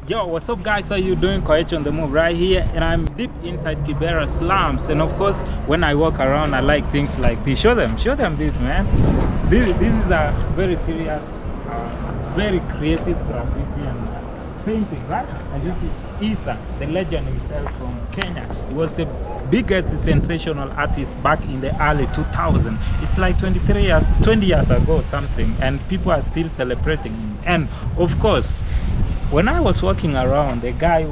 Yo, what's up guys? How you doing? Koech on the move right here, and I'm deep inside Kibera Slums. And of course, when I walk around, I like things like this. Show them this, man. This is a very serious, very creative graffiti and painting, right? And this is Isa, the legend himself from Kenya. He was the biggest sensational artist back in the early 2000s. It's like 20 years ago something, and people are still celebrating him. And of course, when I was walking around, the guy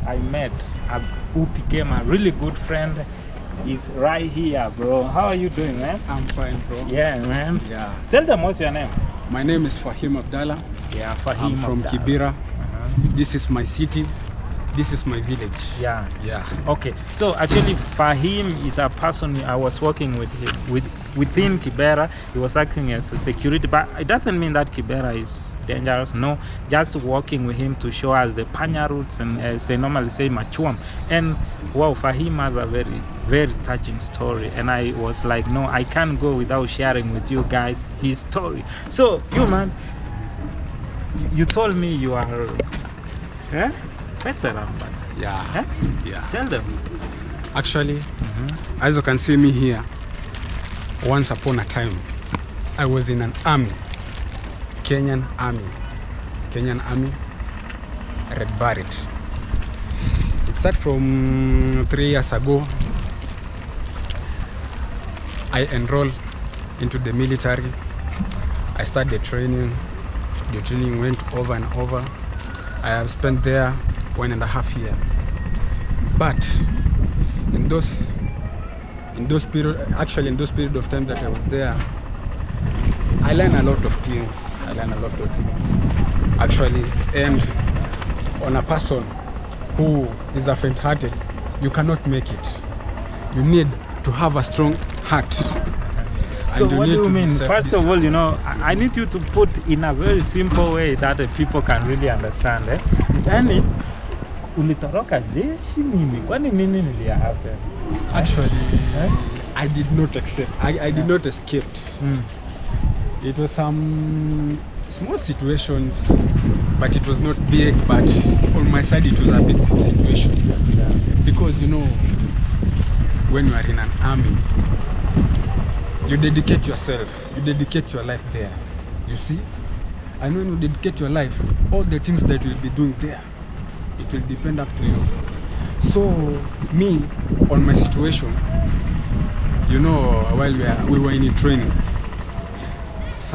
I met, who became a really good friend, is right here, bro. How are you doing, man? I'm fine, bro. Yeah, man. Yeah. Tell them what's your name. My name is Fahim Abdallah. Yeah, Fahim. I'm from Kibera. This is my city. This is my village. Yeah. Yeah. Okay. So actually, Fahim is a person I was working with him within Kibera. He was acting as a security, but it doesn't mean that Kibera is dangerous. No, just working with him to show us the panya routes and, as they normally say, machuam. And wow, Fahim has a very, very touching story. And I was like, no, I can't go without sharing with you guys his story. So you, man, you told me you are veteran. Yeah. Yeah. Tell them. Actually, as you can see me here, once upon a time, I was in an army, Kenyan army, Red Beret. It started from 3 years ago. I enrolled into the military. I started the training. The training went over and over. I have spent there 1.5 years. But in those period of time that I was there, I learned a lot of things. Actually, and on a person who is a faint-hearted, you cannot make it. You need to have a strong heart. So what do you mean? First of all, you know, I need you to put in a very simple way that the people can really understand. Yani, ulitoroka jeshi nini? Kwani nini nilihappen? Actually, I did not accept. I did not escape. It was some small situations, but it was not big. But on my side, it was a big situation. Because you know, when you are in an army, you dedicate yourself, you dedicate your life there, you see? And when you dedicate your life, all the things that you'll be doing there, it will depend up to you. So, me, on my situation, you know, while we were in training,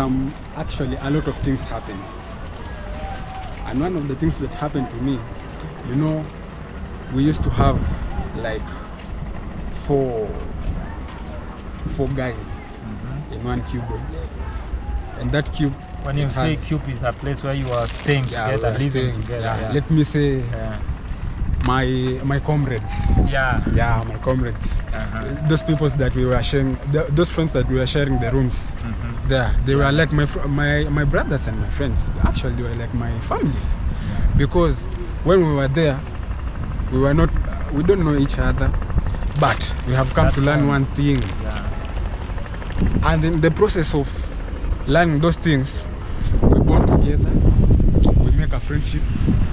a lot of things happened. And one of the things that happened to me, you know, we used to have like four guys in one cube, and that cube, when you say cube, is a place where you are staying together, living together. Let me say my comrades. My comrades. Those people that we were sharing, those friends that we were sharing the rooms there, they were like my brothers and my friends. Actually, they were like my families, because when we were there, we don't know each other, but we have come to learn one thing. And in the process of learning those things, we bond together, we make a friendship,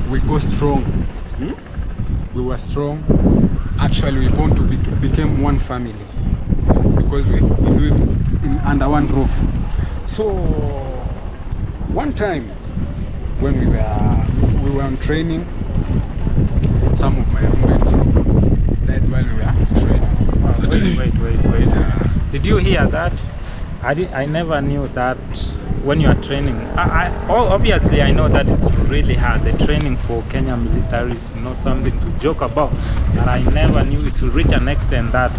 we go strong. We were strong. Actually, we became one family, because we live under one roof. So one time when we were on training, some of my roommates died while we were training. Wait. Did you hear that? I never knew that when you are training. Obviously, I know that it's really hard. The training for Kenya military is not something to joke about. And I never knew it to reach an extent that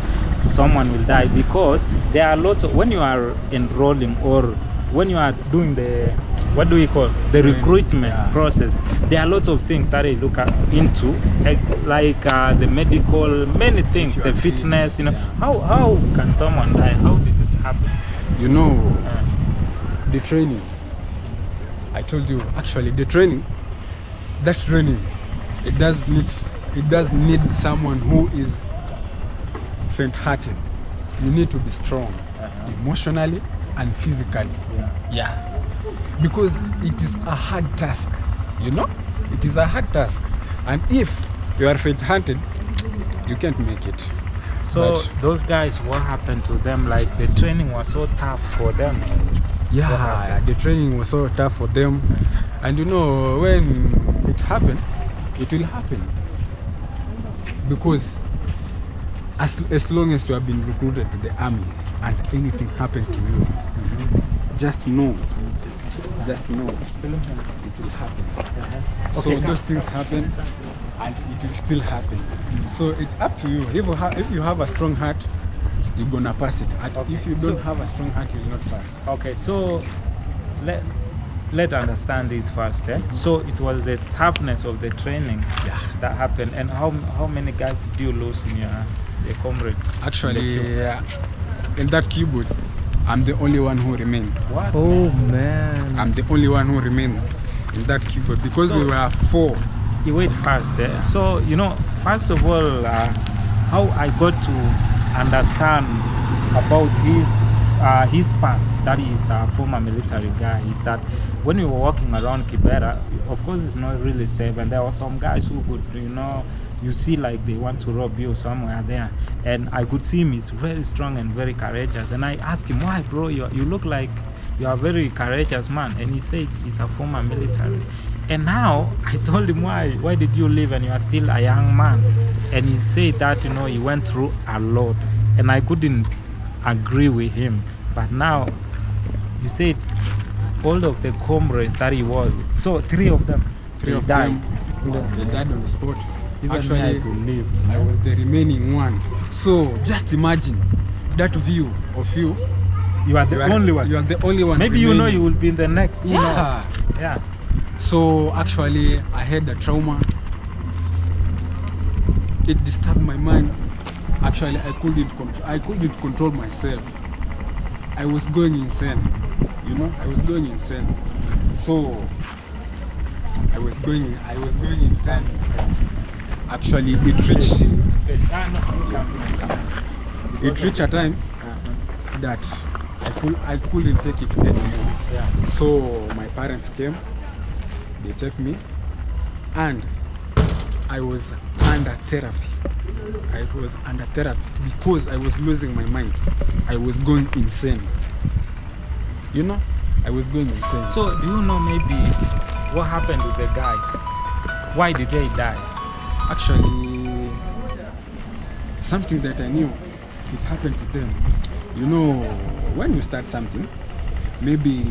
someone will die, because there are lots of, when you are enrolling or when you are doing the, what do we call, the recruitment process, there are lots of things that they look into, like the medical, many things, the fitness, you know. How can someone die? How did it happen? You know, the training, I told you, actually the training, it does need someone who is faint-hearted. You need to be strong, emotionally and physically. Because it is a hard task, you know. It is a hard task, and if you are faint-hearted, you can't make it. So those guys, what happened to them? Like the training was so tough for them. Yeah, the training was so tough for them, and you know, when it happened, it will happen, because as long as you have been recruited to the army and anything happened to you, just know it will happen. So those things happen, and it will still happen. So it's up to you. If you have a strong heart, you're gonna pass it. And if you don't have a strong heart, you will not pass. Okay, so let's understand this first. So it was the toughness of the training that happened. And how many guys did you lose in your comrade? Actually, in that keyboard, I'm the only one who remained. What? Oh man! I'm the only one who remained in that keyboard, because we were 4. You wait first. So you know, first of all, how I got to understand about his past, that is a former military guy, is that when we were walking around Kibera, of course it's not really safe, and there were some guys who could, you know, you see like they want to rob you somewhere there, and I could see him, he's very strong and very courageous, and I asked him, why bro, you look like you are a very courageous man, and he said he's a former military. And now I told him, why did you leave and you are still a young man? And he said that, you know, he went through a lot, and I couldn't agree with him. But now you said all of the comrades that he was, so 3 of them died. They died on the spot. Even Actually, I could live. I was the remaining one. So just imagine that view of you. You are the only one. You are the only one. Maybe remaining. you know you will be the next. Yeah. Yeah. So actually, I had a trauma. It disturbed my mind. Actually, I couldn't control myself. I was going insane. You know, I was going insane. So I was going insane. Actually, it reached a time that I couldn't take it anymore. Yeah. So my parents came, they took me, and I was under therapy. Because I was losing my mind. I was going insane. You know, I was going insane. So do you know maybe what happened with the guys? Why did they die? Actually, something that I knew, it happened to them. You know, when you start something, maybe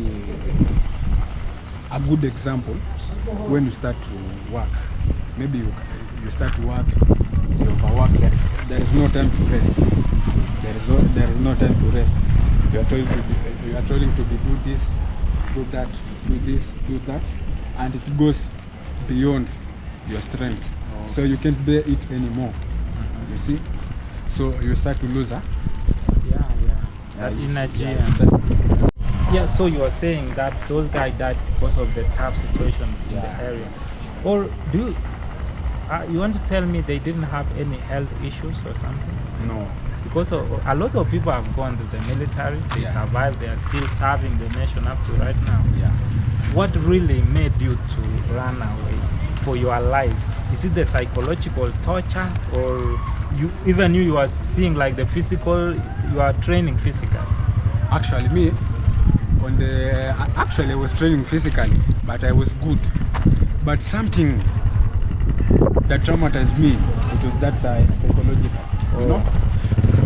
a good example, when you start to work, maybe you start to work, you overwork, there is no time to rest. There is no time to rest. You are trying to do this, do that, do this, do that, and it goes beyond your strength. So you can't bear it anymore. You see? So you start to lose that energy. Yeah, so you are saying that those guys died because of the tough situation in the area. Or do you want to tell me they didn't have any health issues or something? No. Because a lot of people have gone to the military, they survived, they are still serving the nation up to right now. Yeah. What really made you to run away for your life? Is it the psychological torture, or you are seeing like the physical, you are training physically? Actually, me, actually I was training physically, but I was good. But something that traumatized me, it was that psychological. You know?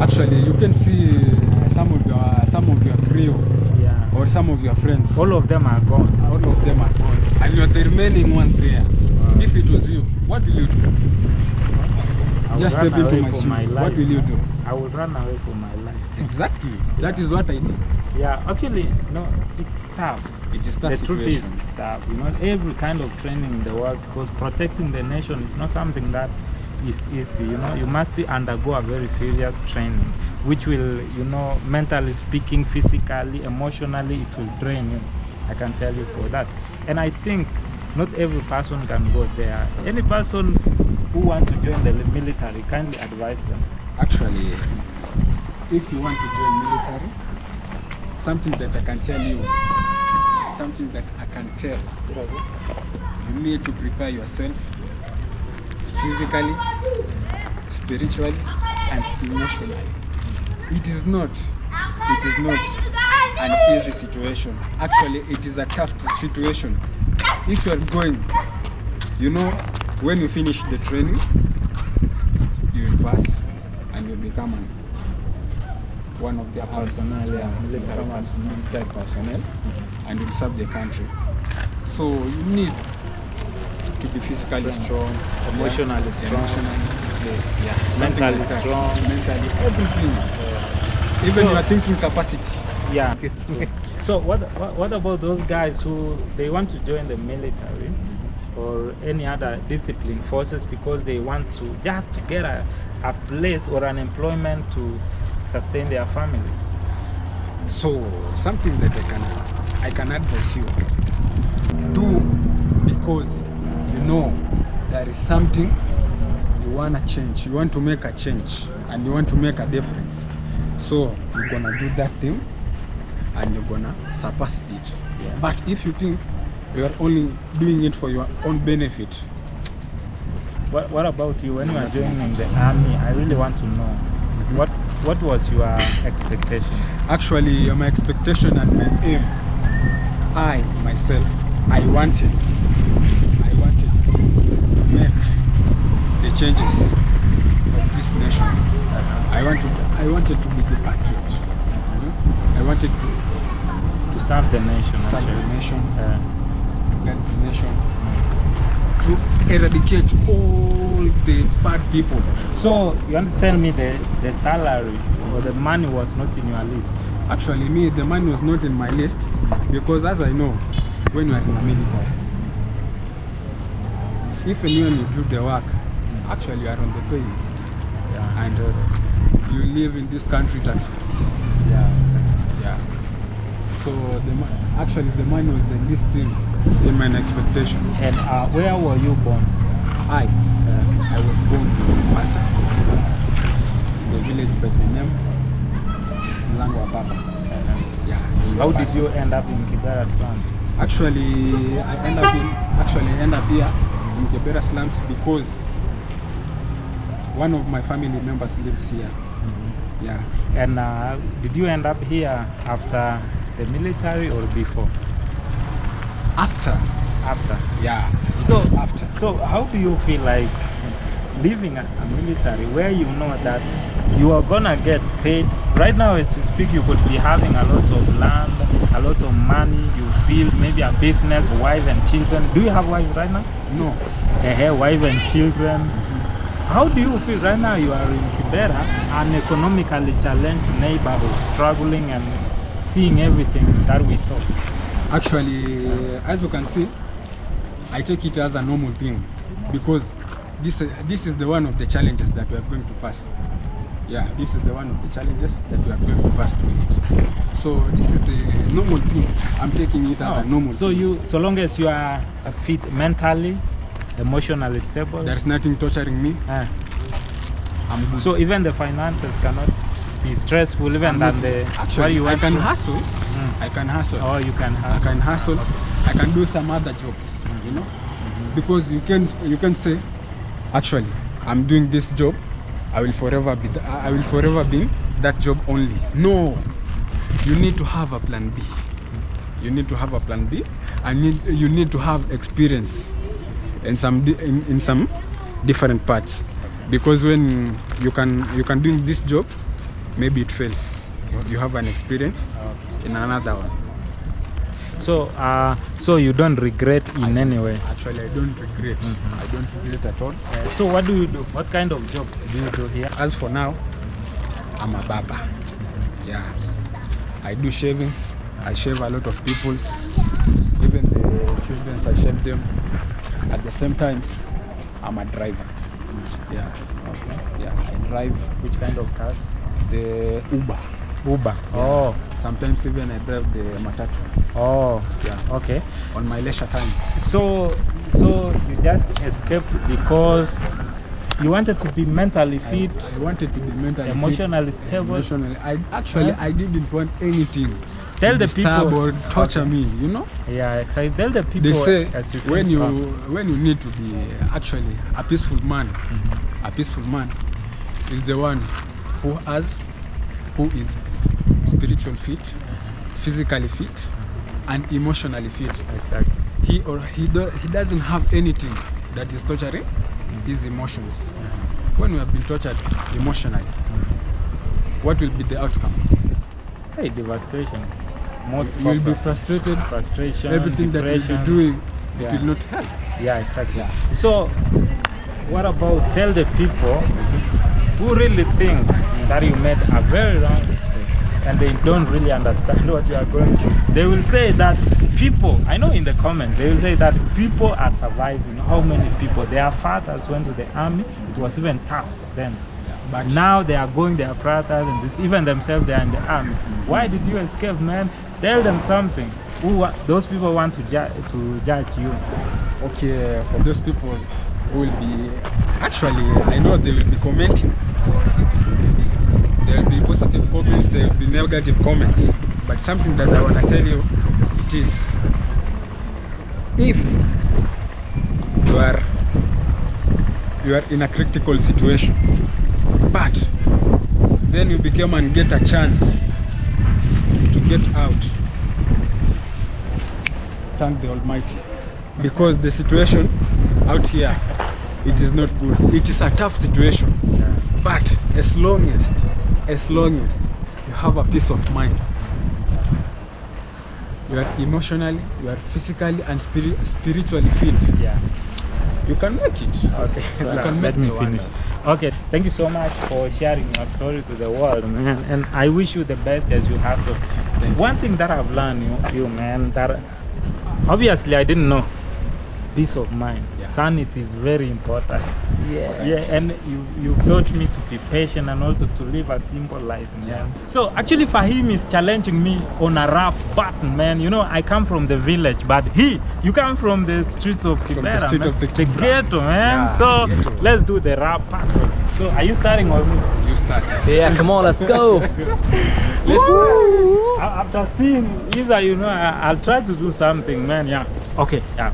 Actually, you can see some of your crew, or some of your friends. All of them are gone. All of them are gone, and you are the remaining one there. If it was you, what will you do? Just step into my shoes. What will you do? I would run away for my life. Exactly. That is what I did. Yeah, actually, no, it's tough. It is tough. The truth is, it's tough. You know, every kind of training in the world, because protecting the nation is not something that is easy. You know, you must undergo a very serious training, which will, you know, mentally speaking, physically, emotionally, it will drain you. I can tell you for that. And I think not every person can go there. Any person who wants to join the military, kindly advise them. Actually, if you want to join military, something that I can tell you, You need to prepare yourself physically, spiritually, and emotionally. It is not an easy situation. Actually, it is a tough situation. If you are going, you know, when you finish the training, you will pass and you become one of their personnel, military personnel, and you'll serve the country. So you need to be physically strong, emotionally strong, mentally strong, everything. Even your thinking capacity. Yeah. So what about those guys who they want to join the military or any other discipline forces because they want to just to get a place or an employment to sustain their families? So something that I can advise you do, because you know there is something you want to change, you want to make a change, and you want to make a difference. So you're gonna do that thing and you're gonna surpass it. Yeah. But if you think you are only doing it for your own benefit. What about you when you are joining the army? I really want to know what was your expectation? Actually, my expectation and my aim, I myself, I wanted to make the changes of this nation. I wanted to be the patriot. I wanted to serve the nation. Serve the nation. Let the nation to eradicate all the bad people. So you want to tell me the salary or the money was not in your list? Actually, the money was not in my list, because as I know, when you are in the military, if when you do the work, actually you are on the pay list. Yeah. And you live in this country tax free. Yeah. So actually the money was the least thing in my expectations. And where were you born? I was born in Masa, in the village by the name Langwa Baba. Yeah. How did you end up in Kibera Slums? Actually, I end up here in Kibera Slums because one of my family members lives here. Yeah. And did you end up here after the military or before? After. Yeah. So after. So how do you feel like living a military where you know that you are gonna get paid? Right now as we speak, you could be having a lot of land, a lot of money, you build maybe a business, wife and children. Do you have wife right now? No. Wife and children. How do you feel right now? You are in Kibera, an economically challenged neighborhood, struggling and seeing everything that we saw. Actually, as you can see, I take it as a normal thing, because this is the one of the challenges that we are going to pass. Yeah, this is the one of the challenges that we are going to pass through it. So this is the normal thing. I'm taking it as a normal thing. So long as you are fit mentally, emotionally stable, there's nothing torturing me. I'm good. So even the finances cannot be stressful, even than the actually I can hustle. I can hustle. Oh, you can hustle. I can hustle. Okay. I can do some other jobs, you know, because you can say, actually, I'm doing this job. I will forever be that job only. No, you need to have a plan B. You need to have a plan B, and you need to have experience in some different parts, because when you can do this job, maybe it fails. You have an experience in another one. So you don't regret in any way? Actually, I don't regret. I don't regret at all. So what do you do? What kind of job do you do here? As for now, I'm a barber. Yeah, I do shavings. I shave a lot of people's, even the children. I shave them. At the same time, I'm a driver. Yeah. Okay. Yeah, I drive. Which kind of cars? The Uber. Uber. Yeah. Oh. Sometimes even I drive the matatu. Oh. Yeah. Okay. On my leisure time. So you just escaped because you wanted to be mentally fit. I wanted to be mentally emotionally fit, stable. Emotionally. I didn't want anything tell the people or torture me, you know. Yeah, exactly. Tell the people. They say as you when you need to be actually a peaceful man, a peaceful man is the one who is spiritual fit, physically fit, and emotionally fit. Exactly. He doesn't have anything that is torturing his emotions. When we have been tortured emotionally, what will be the outcome? Hey, devastation. You will be frustrated. Frustration. Everything depression. that you're doing, it will not help. Yeah, exactly. Yeah. So, what about tell the people who really think that you made a very wrong mistake and they don't really understand what you are going through? They will say that people, I know in the comments, they will say that people are surviving. How many people? Their fathers went to the army. It was even tough then. But now they are going, their fathers and this, even themselves, they are in the army. Why did you escape, man? Tell them something. Those people want to judge you. Okay, for those people who will be, actually, I know they will be commenting. There will be positive comments, there will be negative comments. But something that I want to tell you, it is, if you are in a critical situation, but then you become and get a chance to get out, thank the Almighty, because the situation out here, it is not good. It is a tough situation, but as long as you have a peace of mind, you are emotionally, you are physically and spiritually fit, you can make it. Okay, so let me finish. Okay, thank you so much for sharing your story to the world, man, and I wish you the best as you hustle. One thing that I've learned, you man, that obviously I didn't know, peace of mind, sanity is very important. And you taught me to be patient and also to live a simple life, man. So actually Fahim is challenging me on a rap button, man. You know, I come from the village, but you come from the streets of Kibera, the ghetto, man. So let's do the rap battle. So are you starting or me? You start. Yeah, come on, let's go. After seeing either, you know, I'll try to do something, man. Yeah. Okay. Yeah.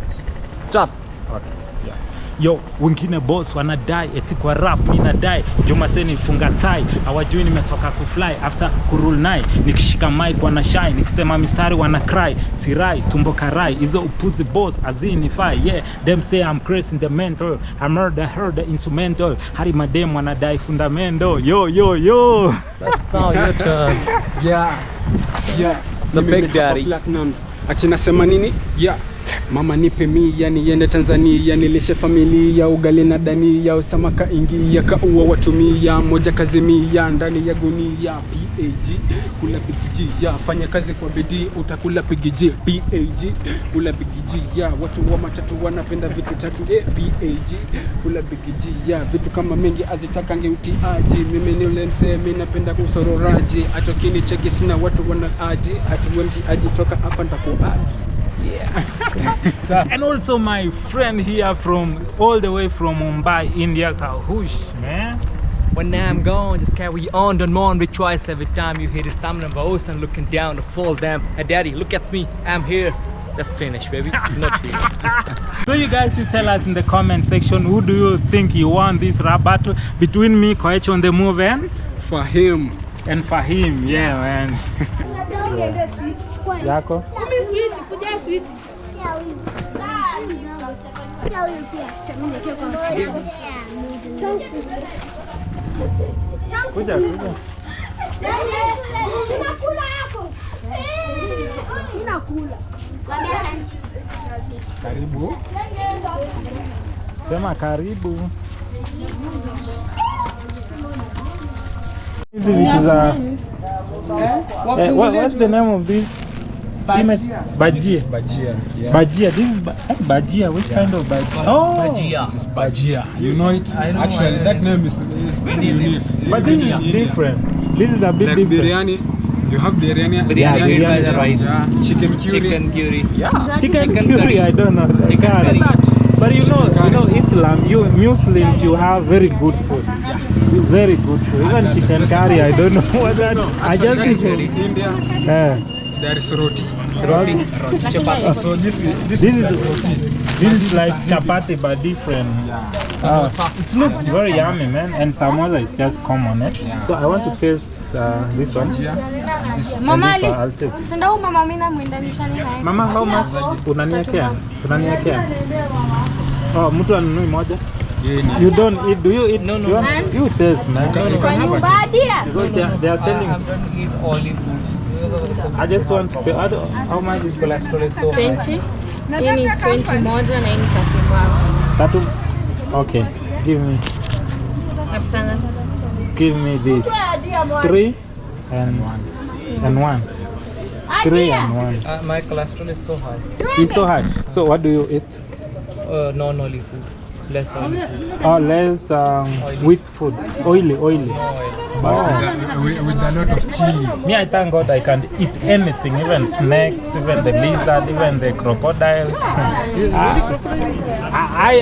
Start. Okay. Yeah. Yo, wengine boss wanadai eti kwa rap mimi nadai Juma seni funga tai hawajui nimetoka kufly after kurule night nikishika mic wana shine nikitema mistari wana cry sirai tumbo karai hizo upuzi boss azinify them say I'm crazy in the mental I murder her the instrumental hari madem wanadai fundamental yo That's now your turn. Yeah. The big daddy. Achina sema nini? Mama nipe mia niende Tanzania nilishe familia ugali na dania samaka ingia kaua watumia moja kazi mia ndani ya gunia PAG kula bigiji fanya kazi kwa bidii utakula bigiji PAG kula bigiji watu wa matatu wanapenda vitu tatu PAG kula bigiji vitu kama mengi azitaka ngeutiaji mimi ni ule msemi napenda kusororaji atokini cheki sina watu wanaaji atuwemti aji toka hapa ndakuaji. And also my friend here from all the way from Mumbai, India, Kahush, man. When I'm gone, just carry on, don't mourn, rejoice every time you hear the sound of voice and looking down to fall down. Hey daddy, look at me, I'm here. Let's finish, baby. Not really. So you guys should tell us in the comment section, who do you think you won this rap battle between me, Koech on the Move, and Fahim. And Fahim, yeah, man. Yako? Kuja. Karibu. Sema karibu. Hizi vitu za what's the name of this? Bajia. Bajia. This is bajia. Which kind of bajia? Oh, Bajia. This is bajia. You know it? Actually, that name is very unique. But this is different. This is a bit like different. Biryani. You have biryani. Biryani is rice. Yeah. Chicken curry. Chicken curry. I don't know. Chicken curry. But you know Islam, Muslims, you have very good food. Very good food. Even chicken curry, I don't know what that. I just see from India. there is roti. Roti. Chapati. So this This is is like roti. this is like chapati but different. It looks very yummy, man. And samosa is just common, eh? So I want to taste this one. Mama, And this one I'll taste. senda mama mimi namwendanisha ni hai. Mama, how much? Unaniwekea? Unaniwekea? Oh, mtu anunui moja? You don't eat, do you eat? No, no. You, want, you taste, man. You can have a Badia. Because they are selling. I don't eat oily food. I just want to tell, how much is Cholesterol is so high. 20. Hii ni 20 moja na hii ni 30 Tatu? Okay, give me sana. this 3 and 1. 3 and 1. My cholesterol is so high. It's so hard. So what do you eat? Non-oily food. Less oily food. Oh, less wheat food. Oily. No oil. But with a lot of chili. Me, I thank God I can eat anything, even snakes, even the lizard, even the crocodiles.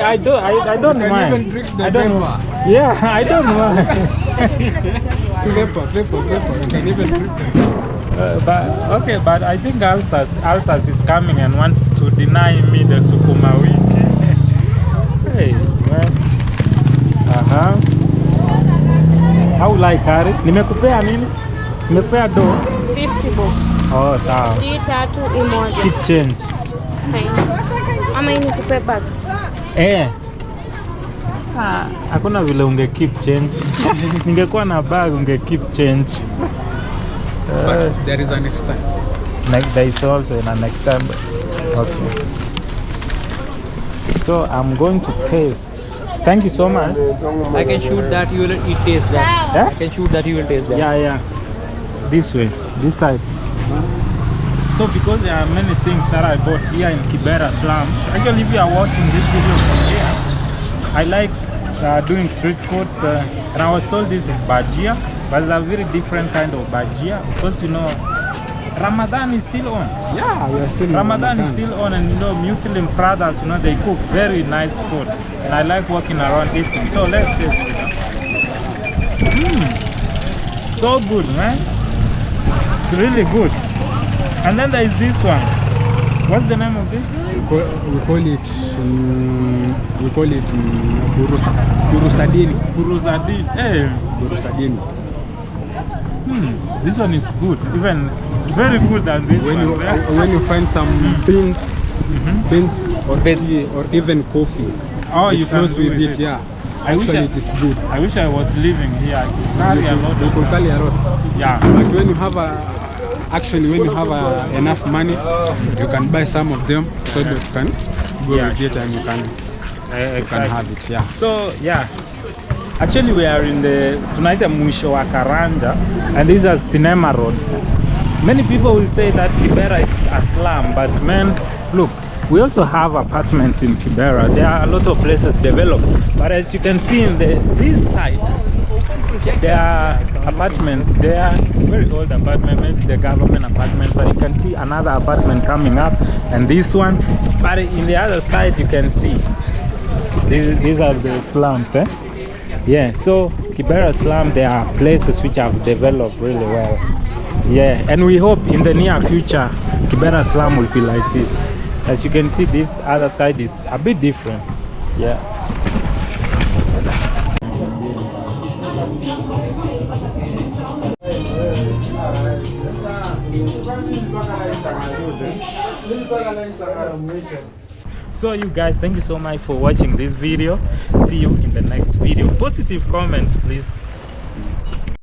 I don't You can mind. even drink the I don't. pepper. Yeah, I don't mind. Pepper. You can even drink it. But I think Alsas is coming and want to deny me the sukuma wiki. Hey, man. How will I carry? Nimekupea nini? Nimekupea do. 50 bob. Oh, sawa. Hii tatu hii moja. Keep change. Ama hii nikupe bag. Hakuna vile unge keep change. Ningekuwa na bag unge keep change. But there is a next time. There is also a next time. Okay. So I'm going to taste. Thank you so much. I can shoot that you will eat taste that. Yeah? I can shoot that you will taste that. Yeah. This way, this side. So because there are many things that I bought here in Kibera Slums. Actually, if you are watching this video from here, I like doing street foods. And I was told this is bajia, but it's a very different kind of bajia because you know Ramadan is still on. Yeah, we are still in Ramadan is still on, and you know Muslim brothers, you know, they cook very nice food, and I like walking around eating. So let's taste it. So good, man. It's really good. And then there is this one. What's the name of this? We call it burusadini. Burusadini. Hey. Burusadini. This one is good. Even very good than this one. When you find some beans or tea or even coffee, you can close do with it. Yeah. Actually, it is good. I wish I was living here. I could carry a lot. You could carry a lot. Yeah. But when you have enough money, you can buy some of them so that you can go with it and you can have it. Yeah. So yeah. Actually, we are in the tunaita mwisho wa Karanja, and this is Cinema Road. Many people will say that Kibera is a slum, but man, look, we also have apartments in Kibera. There are a lot of places developed, but as you can see in this side, there are apartments. They are very old apartments, maybe the government apartments, but you can see another apartment coming up, and this one. But in the other side, you can see these are the slums, eh? Yeah, so Kibera Slum, there are places which have developed really well. Yeah, and we hope in the near future Kibera Slum will be like this. As you can see, this other side is a bit different. Yeah. So you guys, thank you so much for watching this video. See you in the next video. Positive comments, please.